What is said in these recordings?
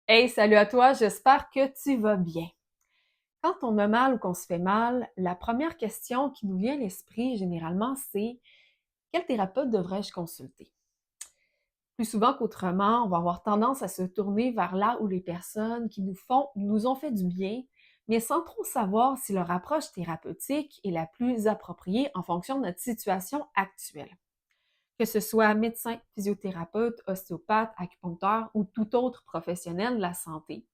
Hey, salut à toi, j'espère que tu vas bien. Quand on a mal ou qu'on se fait mal, la première question qui nous vient à l'esprit généralement, c'est quel thérapeute devrais-je consulter? Plus souvent qu'autrement, on va avoir tendance à se tourner vers là où les personnes qui nous ont fait du bien, mais sans trop savoir si leur approche thérapeutique est la plus appropriée en fonction de notre situation actuelle. Que ce soit médecin, physiothérapeute, ostéopathe, acupuncteur ou tout autre professionnel de la santé.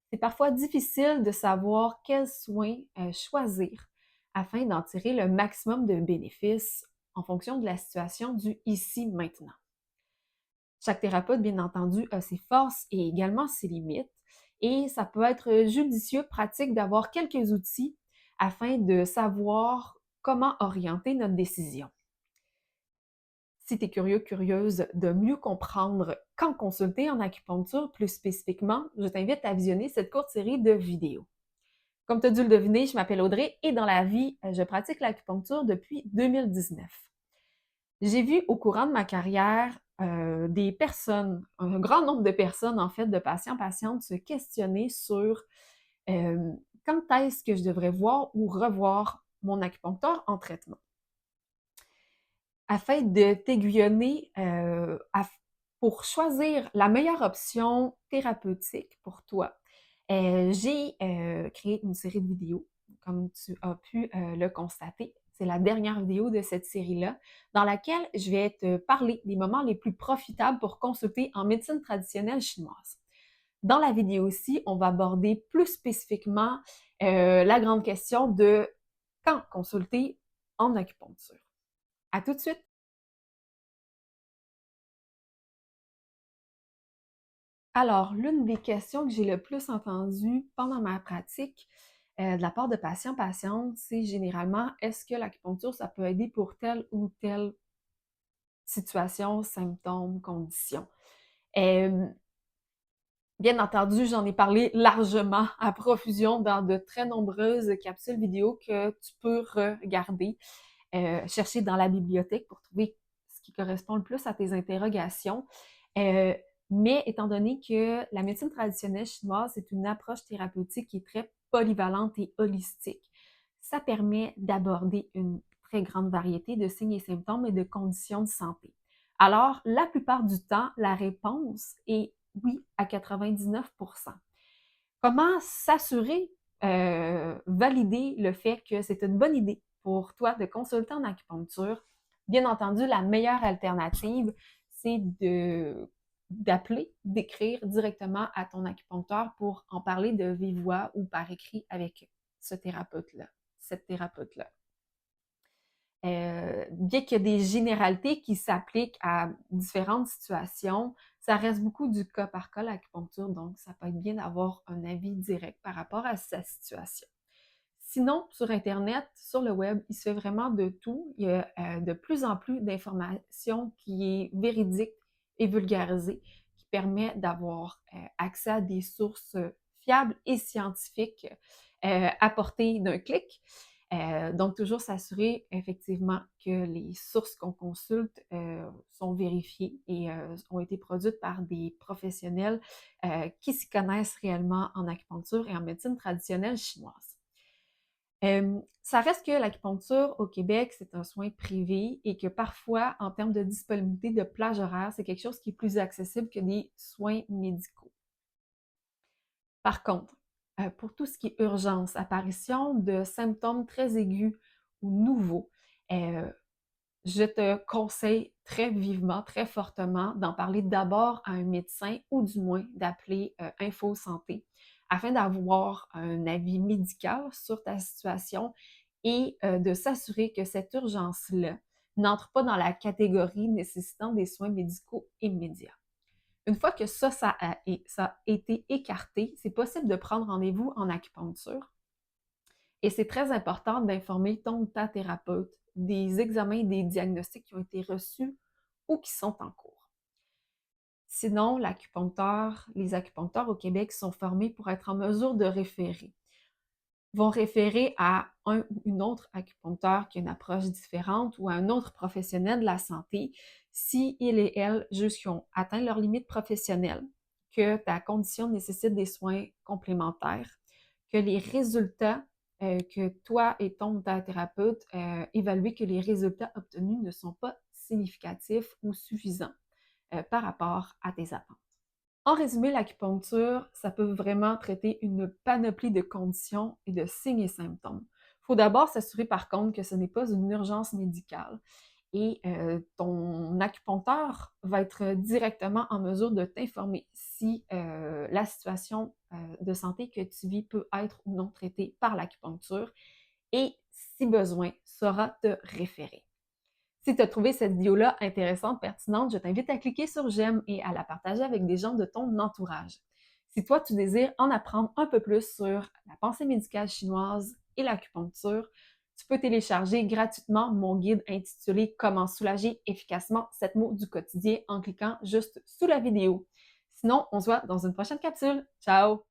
C'est parfois difficile de savoir quels soins choisir afin d'en tirer le maximum de bénéfices en fonction de la situation du ici maintenant. Chaque thérapeute, bien entendu, a ses forces et également ses limites, et ça peut être judicieux, pratique d'avoir quelques outils afin de savoir comment orienter notre décision. Si tu es curieux, curieuse de mieux comprendre quand consulter en acupuncture plus spécifiquement, je t'invite à visionner cette courte série de vidéos. Comme tu as dû le deviner, je m'appelle Audrey et dans la vie, je pratique l'acupuncture depuis 2019. J'ai vu au courant de ma carrière des personnes, un grand nombre de personnes en fait, de patients, patientes se questionner sur euh, quand est-ce que je devrais voir ou revoir mon acupuncteur en traitement. Afin de t'aiguillonner pour choisir la meilleure option thérapeutique pour toi, j'ai créé une série de vidéos, comme tu as pu le constater. C'est la dernière vidéo de cette série-là, dans laquelle je vais te parler des moments les plus profitables pour consulter en médecine traditionnelle chinoise. Dans la vidéo aussi, on va aborder plus spécifiquement la grande question de quand consulter en acupuncture. À tout de suite! Alors, l'une des questions que j'ai le plus entendues pendant ma pratique de la part de patients-patientes, c'est généralement est-ce que l'acupuncture, ça peut aider pour telle ou telle situation, symptôme, condition? Euh, Bien entendu, j'en ai parlé largement à profusion dans de très nombreuses capsules vidéo que tu peux regarder, chercher dans la bibliothèque pour trouver ce qui correspond le plus à tes interrogations. Euh, mais étant donné que la médecine traditionnelle chinoise, c'est une approche thérapeutique qui est très polyvalente et holistique, ça permet d'aborder une très grande variété de signes et symptômes et de conditions de santé. Alors, la plupart du temps, la réponse est oui à 99%. Comment s'assurer, valider le fait que c'est une bonne idée pour toi de consulter en acupuncture? Bien entendu, la meilleure alternative, c'est d'appeler, d'écrire directement à ton acupuncteur pour en parler de vive voix ou par écrit avec ce thérapeute-là, cette thérapeute-là. Bien qu'il y ait des généralités qui s'appliquent à différentes situations, ça reste beaucoup du cas par cas l'acupuncture, donc ça peut être bien d'avoir un avis direct par rapport à sa situation. Sinon, sur Internet, sur le web, il se fait vraiment de tout. Il y a de plus en plus d'informations qui est véridique et vulgarisée, qui permet d'avoir accès à des sources fiables et scientifiques à portée d'un clic. Donc, toujours s'assurer effectivement que les sources qu'on consulte sont vérifiées et ont été produites par des professionnels qui s'y connaissent réellement en acupuncture et en médecine traditionnelle chinoise. Ça reste que l'acupuncture au Québec, c'est un soin privé et que parfois, en termes de disponibilité de plage horaire, c'est quelque chose qui est plus accessible que des soins médicaux. Par contre, pour tout ce qui est urgence, apparition de symptômes très aigus ou nouveaux, euh, je te conseille très vivement, très fortement d'en parler d'abord à un médecin ou du moins d'appeler Info Santé afin d'avoir un avis médical sur ta situation et de s'assurer que cette urgence-là n'entre pas dans la catégorie nécessitant des soins médicaux immédiats. Une fois que ça a été écarté, c'est possible de prendre rendez-vous en acupuncture. Et c'est très important d'informer ton ou ta thérapeute des examens et des diagnostics qui ont été reçus ou qui sont en cours. Sinon, les acupuncteurs au Québec sont formés pour être en mesure de référer. Ils vont référer à un ou une autre acupuncteur qui a une approche différente ou à un autre professionnel de la santé si il et elle jugent qu'ils ont atteint leurs limites professionnelles, que ta condition nécessite des soins complémentaires, que les résultats que toi et ta thérapeute évaluent que les résultats obtenus ne sont pas significatifs ou suffisants par rapport à tes attentes. En résumé, l'acupuncture, ça peut vraiment traiter une panoplie de conditions et de signes et symptômes. Il faut d'abord s'assurer par contre que ce n'est pas une urgence médicale et ton acupuncteur va être directement en mesure de t'informer si la situation de santé que tu vis peut être ou non traitée par l'acupuncture et, si besoin, saura te référer. Si tu as trouvé cette vidéo-là intéressante, pertinente, je t'invite à cliquer sur j'aime et à la partager avec des gens de ton entourage. Si toi, tu désires en apprendre un peu plus sur la pensée médicale chinoise et l'acupuncture, tu peux télécharger gratuitement mon guide intitulé Comment soulager efficacement 7 mots du quotidien en cliquant juste sous la vidéo. Sinon, on se voit dans une prochaine capsule. Ciao!